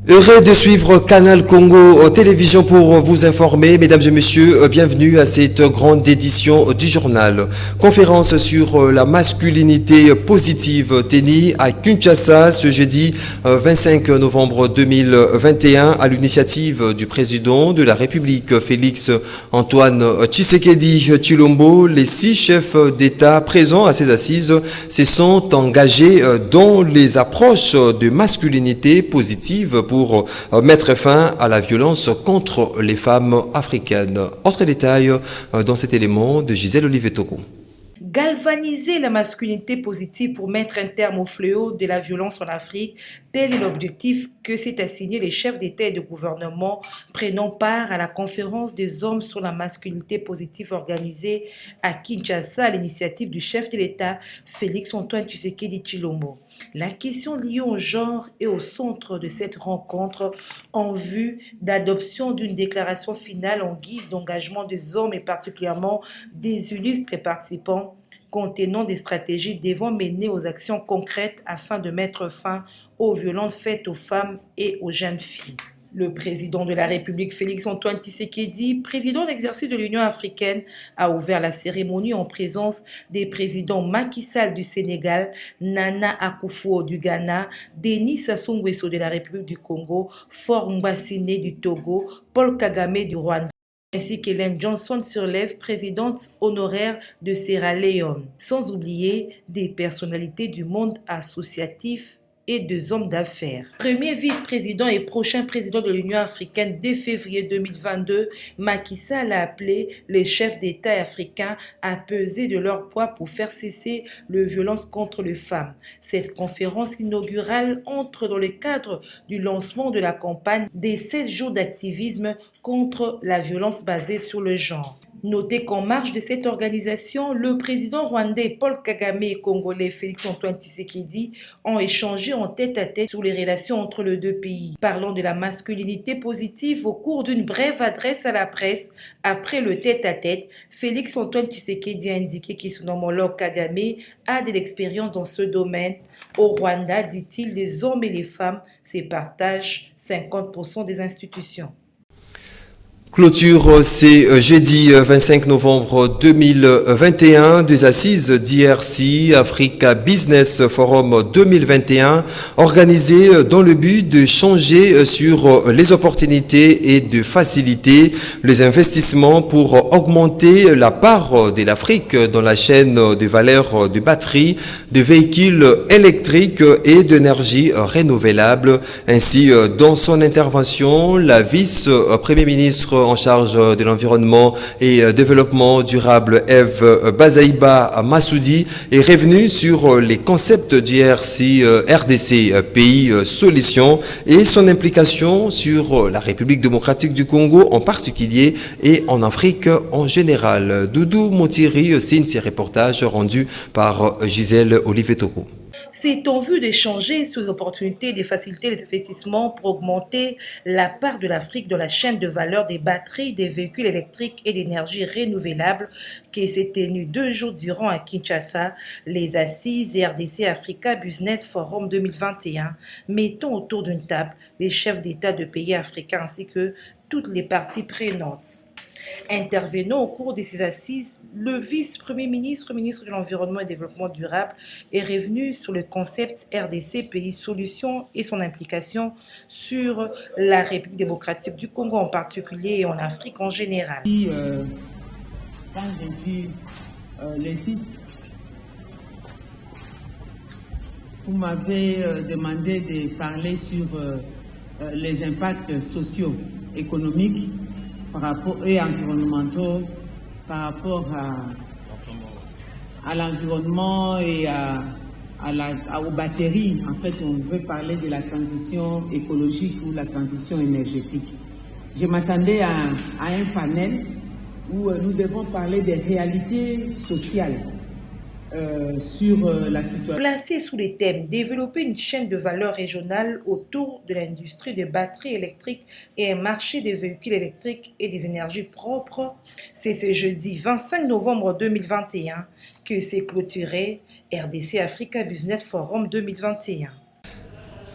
Heureux de suivre Canal Congo Télévision pour vous informer. Mesdames et messieurs, bienvenue à cette grande édition du journal. Conférence sur la masculinité positive tenue à Kinshasa ce jeudi 25 novembre 2021 à l'initiative du président de la République Félix Antoine Tshisekedi Tshilombo. Les 6 chefs d'État présents à ces assises se sont engagés dans les approches de masculinité positive pour mettre fin à la violence contre les femmes africaines. Autre détail dans cet élément de Gisèle Olivier-Togo. Galvaniser la masculinité positive pour mettre un terme au fléau de la violence en Afrique, tel est l'objectif que s'est assigné les chefs d'État et de gouvernement prenant part à la conférence des hommes sur la masculinité positive organisée à Kinshasa à l'initiative du chef de l'État Félix Antoine Tshisekedi Tshilombo. La question liée au genre est au centre de cette rencontre en vue d'adoption d'une déclaration finale en guise d'engagement des hommes et particulièrement des illustres participants contenant des stratégies devant mener aux actions concrètes afin de mettre fin aux violences faites aux femmes et aux jeunes filles. Le président de la République, Félix Antoine Tshisekedi, président d'exercice de l'Union africaine, a ouvert la cérémonie en présence des présidents Macky Sall du Sénégal, Nana Akufo du Ghana, Denis Sassou Nguesso de la République du Congo, Faure Gnassingbé du Togo, Paul Kagame du Rwanda, ainsi qu'Hélène Johnson-Sirleaf, présidente honoraire de Sierra Leone, sans oublier des personnalités du monde associatif et des hommes d'affaires. Premier vice-président et prochain président de l'Union africaine dès février 2022, Macky Sall a appelé les chefs d'État africains à peser de leur poids pour faire cesser les violences contre les femmes. Cette conférence inaugurale entre dans le cadre du lancement de la campagne des 7 jours d'activisme contre la violence basée sur le genre. Notez qu'en marge de cette organisation, le président rwandais Paul Kagame et congolais Félix Antoine Tshisekedi ont échangé en tête-à-tête sur les relations entre les deux pays. Parlant de la masculinité positive au cours d'une brève adresse à la presse après le tête-à-tête, Félix Antoine Tshisekedi a indiqué que son homologue Kagame a de l'expérience dans ce domaine. Au Rwanda, dit-il, les hommes et les femmes se partagent 50% des institutions. Clôture, c'est jeudi 25 novembre 2021 des assises d'IRC Africa Business Forum 2021 organisées dans le but de changer sur les opportunités et de faciliter les investissements pour augmenter la part de l'Afrique dans la chaîne de valeur de batteries, de véhicules électriques et d'énergie renouvelable. Ainsi, dans son intervention, la vice-premier ministre en charge de l'environnement et développement durable, Eve Bazaïba Massoudi, est revenue sur les concepts d'IRC RDC, pays solution, et son implication sur la République démocratique du Congo en particulier et en Afrique en général. Doudou Motiri signe ces reportages rendus par Gisèle Olivier-Togo. C'est en vue d'échanger sur les opportunités et de faciliter les investissements pour augmenter la part de l'Afrique dans la chaîne de valeur des batteries, des véhicules électriques et d'énergie renouvelable qui s'est tenue 2 jours durant à Kinshasa, les assises RDC Africa Business Forum 2021, mettant autour d'une table les chefs d'État de pays africains ainsi que toutes les parties prenantes. Intervenant au cours de ces assises, le vice-premier ministre, ministre de l'Environnement et du Développement durable, est revenu sur le concept RDC Pays Solution et son implication sur la République démocratique du Congo en particulier et en Afrique en général. Quand j'ai vu les titres, vous m'avez demandé de parler sur les impacts sociaux, économiques par rapport, et environnementaux par rapport à l'environnement et aux batteries. En fait, on veut parler de la transition écologique ou la transition énergétique. Je m'attendais à un panel où nous devons parler des réalités sociales sur la situation. Placé sous les thèmes développer une chaîne de valeur régionale autour de l'industrie des batteries électriques et un marché des véhicules électriques et des énergies propres, c'est ce jeudi 25 novembre 2021 que s'est clôturé RDC Africa Business Forum 2021.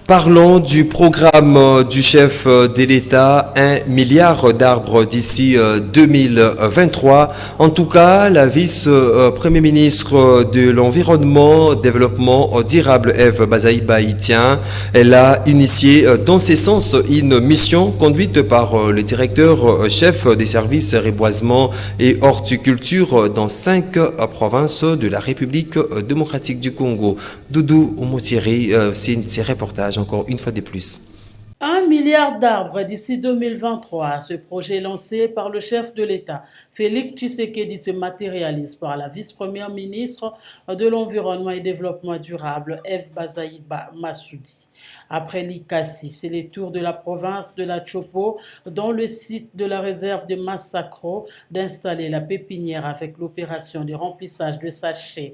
Parlons du programme du chef de l'État, 1 milliard d'arbres d'ici 2023. En tout cas, la vice-premier ministre de l'Environnement, Développement durable, Eve Bazaïba, y tient. Elle a initié dans ce sens une mission conduite par le directeur chef des services reboisement et horticulture dans 5 provinces de la République démocratique du Congo. Doudou Oumotiri, c'est reportage encore une fois de plus. 1 milliard d'arbres d'ici 2023. Ce projet lancé par le chef de l'État, Félix Tshisekedi, se matérialise par la vice-première ministre de l'Environnement et Développement durable, Eve Bazaïba Massoudi. Après l'Ikassi, c'est le tour de la province de la Chopo, dans le site de la réserve de Massacro, d'installer la pépinière avec l'opération de remplissage de sachets.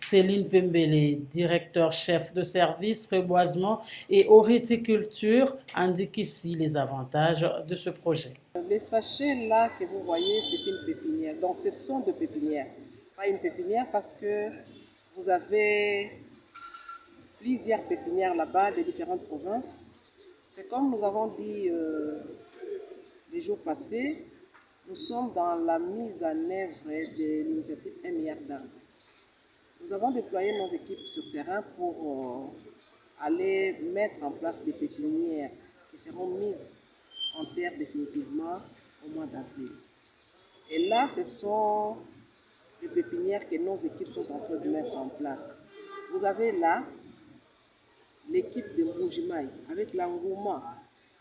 Céline Pembele, directeur-chef de service reboisement et horticulture, indique ici les avantages de ce projet. Les sachets là que vous voyez, c'est une pépinière. Donc ce sont de pépinières. Pas une pépinière parce que vous avez plusieurs pépinières là-bas de différentes provinces. C'est comme nous avons dit les jours passés, nous sommes dans la mise en œuvre de l'initiative 1 milliard d'arbres. Nous avons déployé nos équipes sur terrain pour aller mettre en place des pépinières qui seront mises en terre définitivement au mois d'avril. Et là, ce sont les pépinières que nos équipes sont en train de mettre en place. Vous avez là l'équipe de Mbujimaï avec l'engouement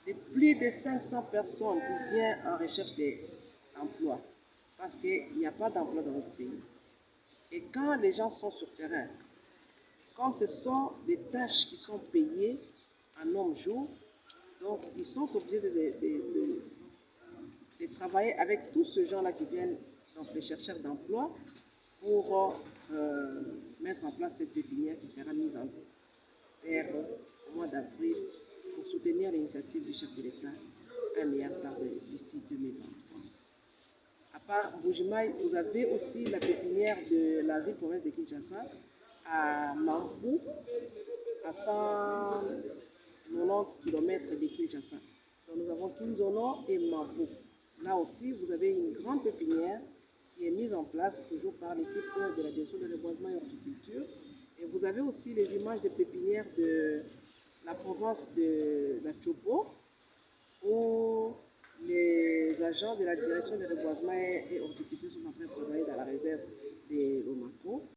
de plus de 500 personnes qui viennent en recherche d'emploi parce qu'il n'y a pas d'emploi dans notre pays. Et quand les gens sont sur terrain, comme ce sont des tâches qui sont payées en homme-jour, donc ils sont obligés de travailler avec tous ces gens-là qui viennent, donc les chercheurs d'emploi, pour mettre en place cette pépinière qui sera mise en terre au mois d'avril pour soutenir l'initiative du chef de l'État, 1 milliard d'arbres d'ici 2023. À part Mbujimaï, vous avez aussi la pépinière de la ville-province de Kinshasa à Mambu, à 190 km de Kinshasa. Donc nous avons Kinzono et Mambu. Là aussi, vous avez une grande pépinière qui est mise en place toujours par l'équipe de la direction de reboisement et horticulture. Et vous avez aussi les images de pépinières de la province de la Chopo, où les agents de la direction de reboisement et horticulture sont en train de travailler dans la réserve de Lomako.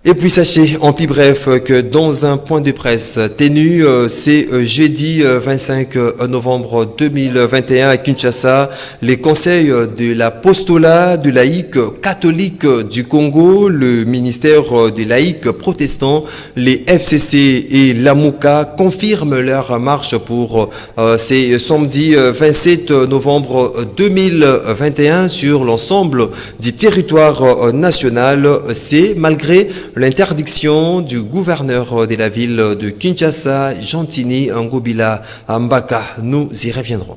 Et puis sachez en plus bref que dans un point de presse tenu c'est jeudi 25 novembre 2021 à Kinshasa, les conseils de l'apostolat de laïcs catholiques du Congo, le ministère des laïcs protestants, les FCC et l'AMUCA confirment leur marche pour ces samedi 27 novembre 2021 sur l'ensemble du territoire national. C'est malgré l'interdiction du gouverneur de la ville de Kinshasa, Gentini Ngobila Mbaka. Nous y reviendrons.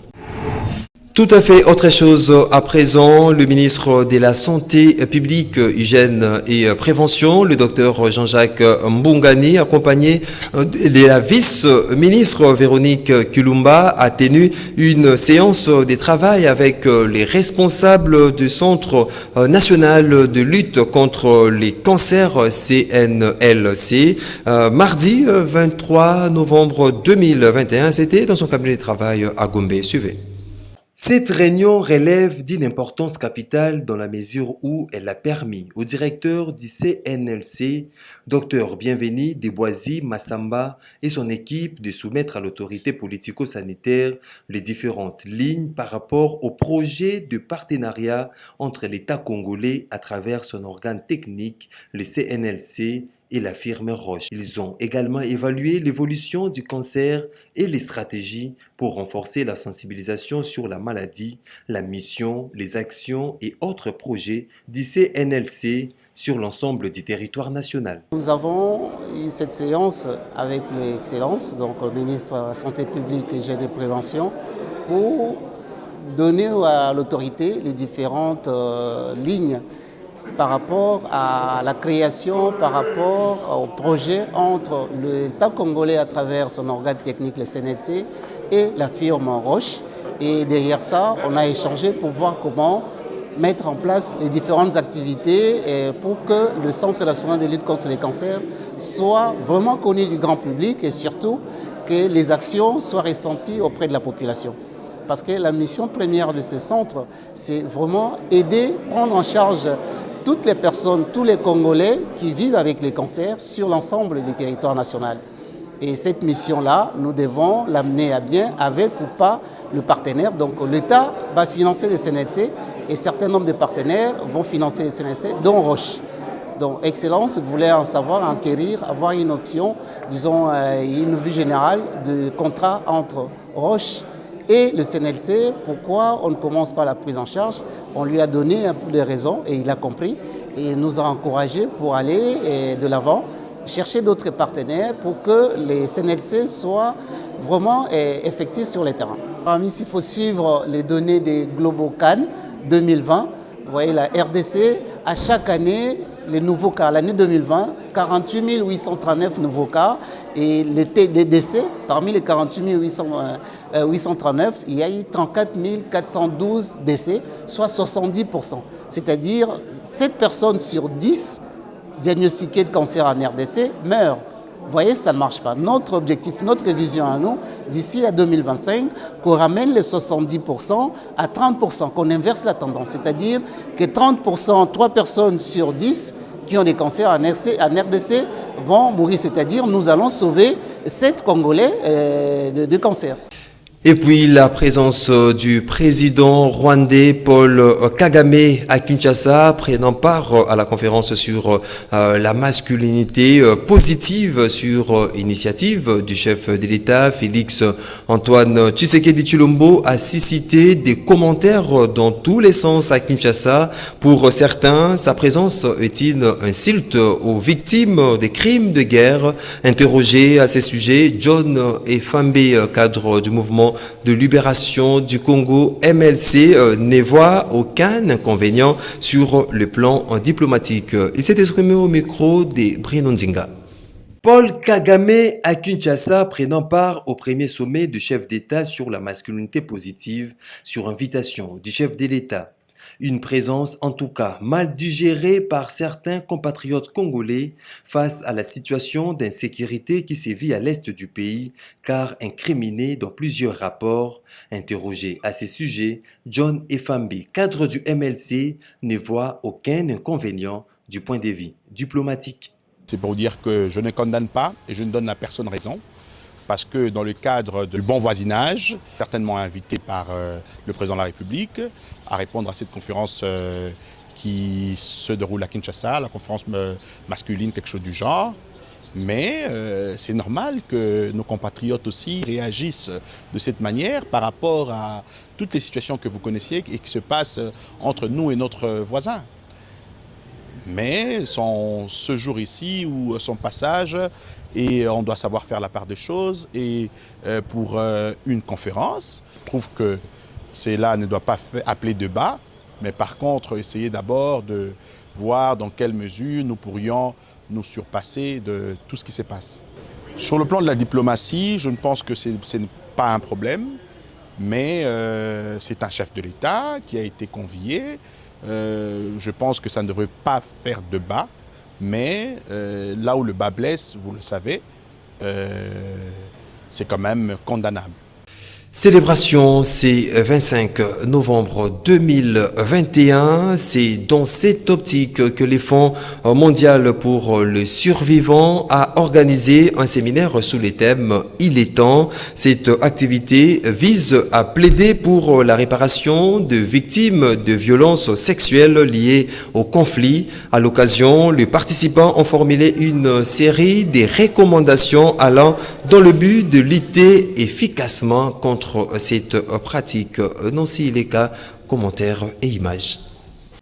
Tout à fait autre chose à présent, le ministre de la Santé publique, Hygiène et Prévention, le docteur Jean-Jacques Mbungani, accompagné de la vice-ministre Véronique Kulumba, a tenu une séance de travail avec les responsables du Centre national de lutte contre les cancers CNLC. Mardi 23 novembre 2021, c'était dans son cabinet de travail à Gombe. Suivez. Cette réunion relève d'une importance capitale dans la mesure où elle a permis au directeur du CNLC, Dr Bienvenu Deboisy Massamba et son équipe de soumettre à l'autorité politico-sanitaire les différentes lignes par rapport au projet de partenariat entre l'État congolais à travers son organe technique, le CNLC, et la firme Roche. Ils ont également évalué l'évolution du cancer et les stratégies pour renforcer la sensibilisation sur la maladie, la mission, les actions et autres projets du CNLC sur l'ensemble du territoire national. Nous avons eu cette séance avec l'Excellence, donc le ministre de la Santé publique et Hygiène et Prévention, pour donner à l'autorité les différentes lignes par rapport à la création, par rapport au projet entre l'État congolais à travers son organe technique, le CNLC, et la firme Roche. Et derrière ça, on a échangé pour voir comment mettre en place les différentes activités pour que le Centre national de lutte contre les cancers soit vraiment connu du grand public et surtout que les actions soient ressenties auprès de la population. Parce que la mission première de ce centre, c'est vraiment aider, prendre en charge toutes les personnes, tous les Congolais qui vivent avec les cancers sur l'ensemble des territoires nationaux. Et cette mission-là, nous devons l'amener à bien avec ou pas le partenaire. Donc l'État va financer les CNLC et certains nombres de partenaires vont financer les CNLC, dont Roche. Donc Excellence voulait en savoir, enquérir, avoir une option, disons une vue générale de contrat entre Roche et le CNLC. Pourquoi on ne commence pas la prise en charge? On lui a donné un peu de raisons et il a compris et il nous a encouragés pour aller de l'avant, chercher d'autres partenaires pour que les CNLC soient vraiment effectifs sur le terrain. Parmi il faut suivre les données des Globocan 2020. Vous voyez la RDC, à chaque année, les nouveaux cas. L'année 2020, 48 839 nouveaux cas. Et les décès, parmi les 48 839, il y a eu 34 412 décès, soit 70%. C'est-à-dire 7 personnes sur 10 diagnostiquées de cancer en RDC meurent. Vous voyez, ça ne marche pas. Notre objectif, notre vision à nous, d'ici à 2025, qu'on ramène les 70% à 30%, qu'on inverse la tendance. C'est-à-dire que 30%, 3 personnes sur 10 qui ont des cancers en RDC vont mourir. C'est-à-dire nous allons sauver 7 Congolais de cancer. Et puis la présence du président rwandais Paul Kagame à Kinshasa, prenant part à la conférence sur la masculinité positive sur initiative du chef de l'État, Félix Antoine Tshisekedi Tshilombo, a suscité des commentaires dans tous les sens à Kinshasa. Pour certains, sa présence est une insulte aux victimes des crimes de guerre. Interrogé à ces sujets, John Efambe, cadre du mouvement de libération du Congo MLC, ne voit aucun inconvénient sur le plan diplomatique. Il s'est exprimé au micro de Bruno Nzinga. Paul Kagame à Kinshasa, prenant part au premier sommet du chef d'État sur la masculinité positive sur invitation du chef de l'État. Une présence en tout cas mal digérée par certains compatriotes congolais face à la situation d'insécurité qui sévit à l'est du pays, car incriminé dans plusieurs rapports. Interrogé à ces sujets, John Efambe, cadre du MLC, ne voit aucun inconvénient du point de vue diplomatique. C'est pour dire que je ne condamne pas et je ne donne à personne raison. Parce que dans le cadre du bon voisinage, certainement invité par le président de la République à répondre à cette conférence qui se déroule à Kinshasa, la conférence masculine, quelque chose du genre. Mais c'est normal que nos compatriotes aussi réagissent de cette manière par rapport à toutes les situations que vous connaissiez et qui se passent entre nous et notre voisin. Mais ce jour ici ou son passage, et on doit savoir faire la part des choses, et pour une conférence, je trouve que cela ne doit pas appeler débat, mais par contre essayer d'abord de voir dans quelle mesure nous pourrions nous surpasser de tout ce qui se passe. Sur le plan de la diplomatie, je ne pense que ce n'est pas un problème, mais c'est un chef de l'État qui a été convié. Je pense que ça ne devrait pas faire débat, mais là où le bas blesse, vous le savez, c'est quand même condamnable. Célébration, c'est 25 novembre 2021. C'est dans cette optique que les Fonds mondial pour le survivant a organisé un séminaire sous le thème « Il est temps ». Cette activité vise à plaider pour la réparation de victimes de violences sexuelles liées au conflit. À l'occasion, les participants ont formulé une série de recommandations allant dans le but de lutter efficacement contre cette pratique. Nancy Ileka, commentaires et images.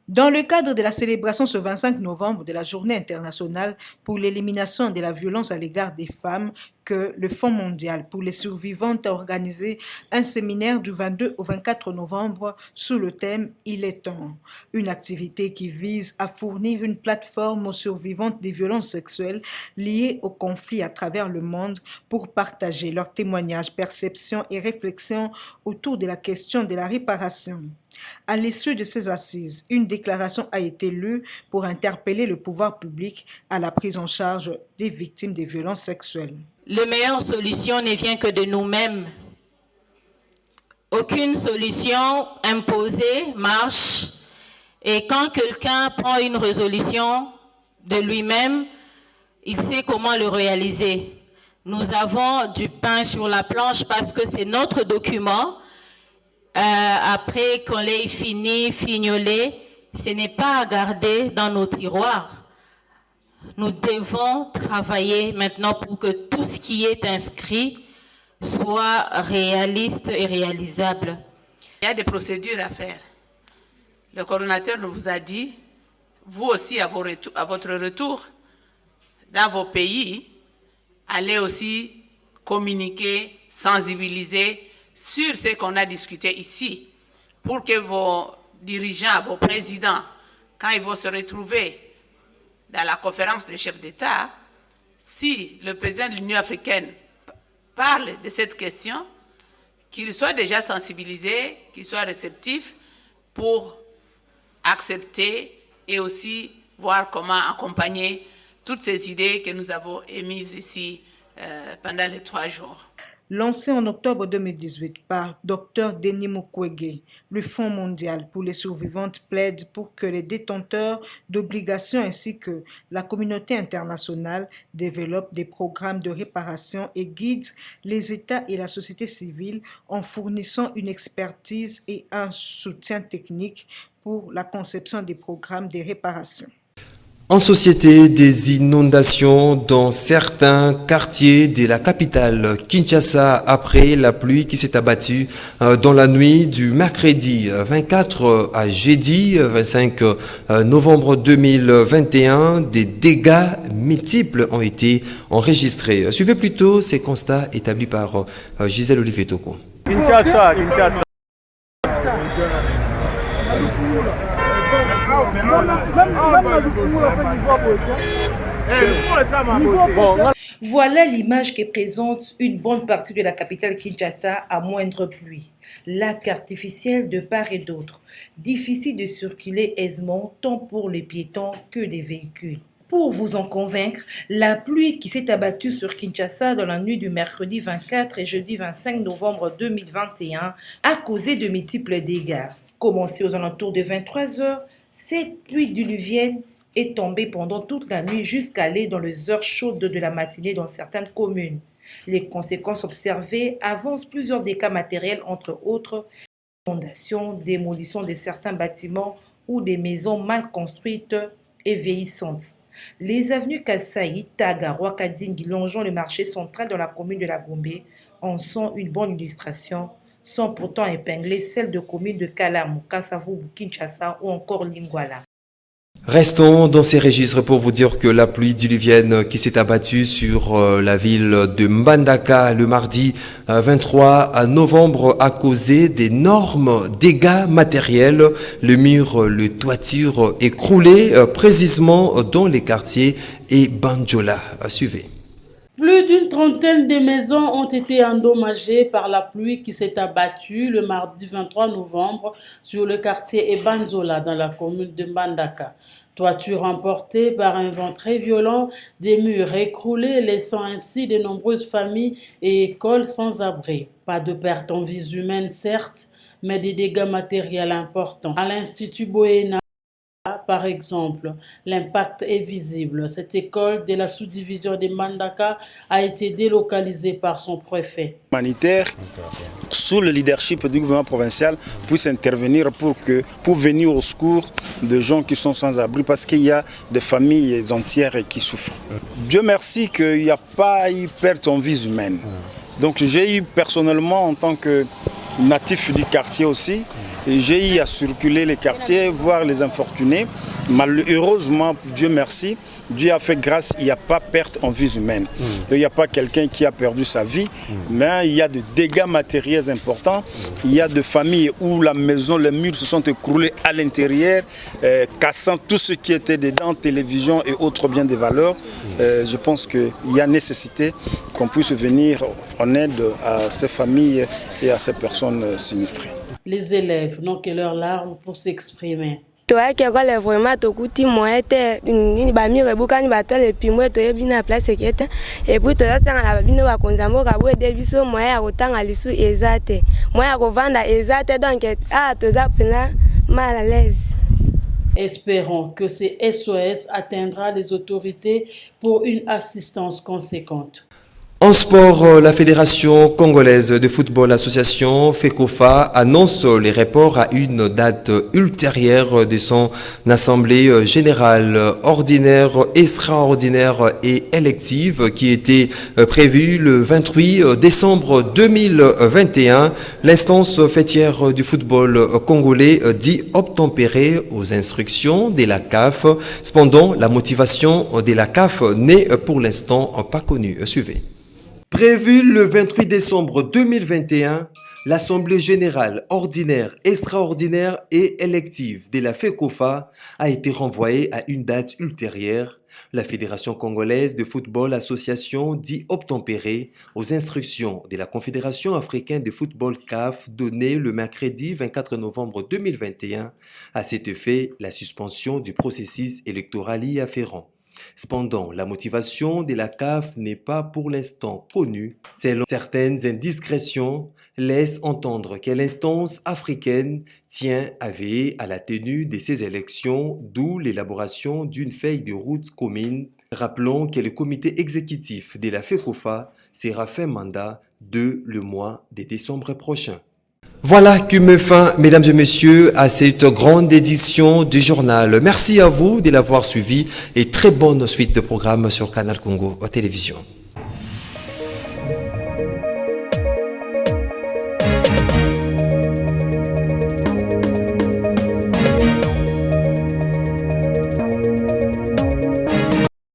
Dans le cadre de la célébration ce 25 novembre de la Journée internationale pour l'élimination de la violence à l'égard des femmes, que le Fonds mondial pour les survivantes a organisé un séminaire du 22 au 24 novembre sous le thème « Il est temps ». Une activité qui vise à fournir une plateforme aux survivantes des violences sexuelles liées aux conflits à travers le monde pour partager leurs témoignages, perceptions et réflexions autour de la question de la réparation. À l'issue de ces assises, une déclaration a été lue pour interpeller le pouvoir public à la prise en charge des victimes des violences sexuelles. La meilleure solution ne vient que de nous-mêmes. Aucune solution imposée marche. Et quand quelqu'un prend une résolution de lui-même, il sait comment le réaliser. Nous avons du pain sur la planche parce que c'est notre document. Après qu'on l'ait fini, fignolé, ce n'est pas à garder dans nos tiroirs. Nous devons travailler maintenant pour que tout ce qui est inscrit soit réaliste et réalisable. Il y a des procédures à faire. Le coordonnateur nous vous a dit, vous aussi à votre retour dans vos pays, allez aussi communiquer, sensibiliser sur ce qu'on a discuté ici, pour que vos dirigeants, vos présidents, quand ils vont se retrouver dans la conférence des chefs d'État, si le président de l'Union africaine parle de cette question, qu'il soit déjà sensibilisé, qu'il soit réceptif pour accepter et aussi voir comment accompagner toutes ces idées que nous avons émises ici pendant les 3 jours. Lancé en octobre 2018 par Dr Denis Mukwege, le Fonds mondial pour les survivantes plaide pour que les détenteurs d'obligations ainsi que la communauté internationale développent des programmes de réparation et guident les États et la société civile en fournissant une expertise et un soutien technique pour la conception des programmes de réparation. En société, des inondations dans certains quartiers de la capitale Kinshasa après la pluie qui s'est abattue dans la nuit du mercredi 24 à jeudi 25 novembre 2021. Des dégâts multiples ont été enregistrés. Suivez plutôt ces constats établis par Gisèle Olivier Toko. Kinshasa. Voilà l'image qui présente une bonne partie de la capitale Kinshasa à moindre pluie. Lac artificiel de part et d'autre. Difficile de circuler aisément tant pour les piétons que les véhicules. Pour vous en convaincre, la pluie qui s'est abattue sur Kinshasa dans la nuit du mercredi 24 et jeudi 25 novembre 2021 a causé de multiples dégâts. Commencé aux alentours de 23 h, cette pluie diluvienne est tombée pendant toute la nuit jusqu'à aller dans les heures chaudes de la matinée dans certaines communes. Les conséquences observées avancent plusieurs dégâts matériels, entre autres inondations, démolition de certains bâtiments ou des maisons mal construites et vieillissantes. Les avenues Kassaï, Taga, Rwakadingi longeant le marché central dans la commune de la Gombe en sont une bonne illustration, sans pourtant épingler celles de communes de Kalamu, Kasavubu, Kinshasa ou encore Lingwala. Restons dans ces registres pour vous dire que la pluie diluvienne qui s'est abattue sur la ville de Mbandaka le mardi 23 novembre a causé d'énormes dégâts matériels. Le mur, le toiture écroulé précisément dans les quartiers et Banjola. Suivez. Plus d'une trentaine de maisons ont été endommagées par la pluie qui s'est abattue le mardi 23 novembre sur le quartier Ebanzola dans la commune de Mbandaka. Toiture emportée par un vent très violent, des murs écroulés laissant ainsi de nombreuses familles et écoles sans abri. Pas de pertes en vies humaines certes, mais des dégâts matériels importants. À l'Institut Bohéna, par exemple, l'impact est visible. Cette école de la sous-division de Mbandaka a été délocalisée par son préfet. Humanitaire, sous le leadership du gouvernement provincial, puisse intervenir pour venir au secours de gens qui sont sans abri parce qu'il y a des familles entières qui souffrent. Dieu merci qu'il n'y a pas eu perte en vie humaine. Donc j'ai eu personnellement en tant que natif du quartier aussi. J'ai eu à circuler les quartiers, voir les infortunés. Malheureusement, Dieu merci, Dieu a fait grâce, il n'y a pas perte en vie humaine. Il n'y a pas quelqu'un qui a perdu sa vie, mais il y a des dégâts matériels importants. Il y a des familles où la maison, les murs se sont écroulés à l'intérieur, cassant tout ce qui était dedans, télévision et autres biens de valeur. Je pense qu'il y a nécessité qu'on puisse venir en aide à ces familles et à ces personnes sinistrées. Les élèves n'ont que leurs larmes pour s'exprimer. toyaki ekole vraiment tokuti moyen te nini bamire ebukani batole epimo toyebi na place ekete epuis tozosangana babino bakonzi ya mboka boyede biso moyen ya kotanga lisu eza te moyen ya kovanda eza te donc toza mpena mal à l'aise. Espérons que ces SOS atteindra les autorités pour une assistance conséquente. En sport, la Fédération congolaise de football association FECOFA annonce les reports à une date ultérieure de son assemblée générale ordinaire, extraordinaire et élective qui était prévue le 28 décembre 2021. L'instance fêtière du football congolais dit obtempérer aux instructions de la CAF. Cependant, la motivation de la CAF n'est pour l'instant pas connue. Suivez. Prévu le 28 décembre 2021, l'Assemblée générale ordinaire, extraordinaire et élective de la FECOFA a été renvoyée à une date ultérieure. La Fédération congolaise de football association dit obtempérer aux instructions de la Confédération africaine de football CAF données le mercredi 24 novembre 2021. À cet effet, la suspension du processus électoral y afférent. Cependant, la motivation de la CAF n'est pas pour l'instant connue. Selon certaines indiscrétions, laisse entendre que l'instance africaine tient à veiller à la tenue de ces élections, d'où l'élaboration d'une feuille de route commune. Rappelons que le comité exécutif de la FECOFA sera fin mandat le mois de décembre prochain. Voilà qui met fin, mesdames et messieurs, à cette grande édition du journal. Merci à vous de l'avoir suivi et très bonne suite de programmes sur Canal Congo Télévision.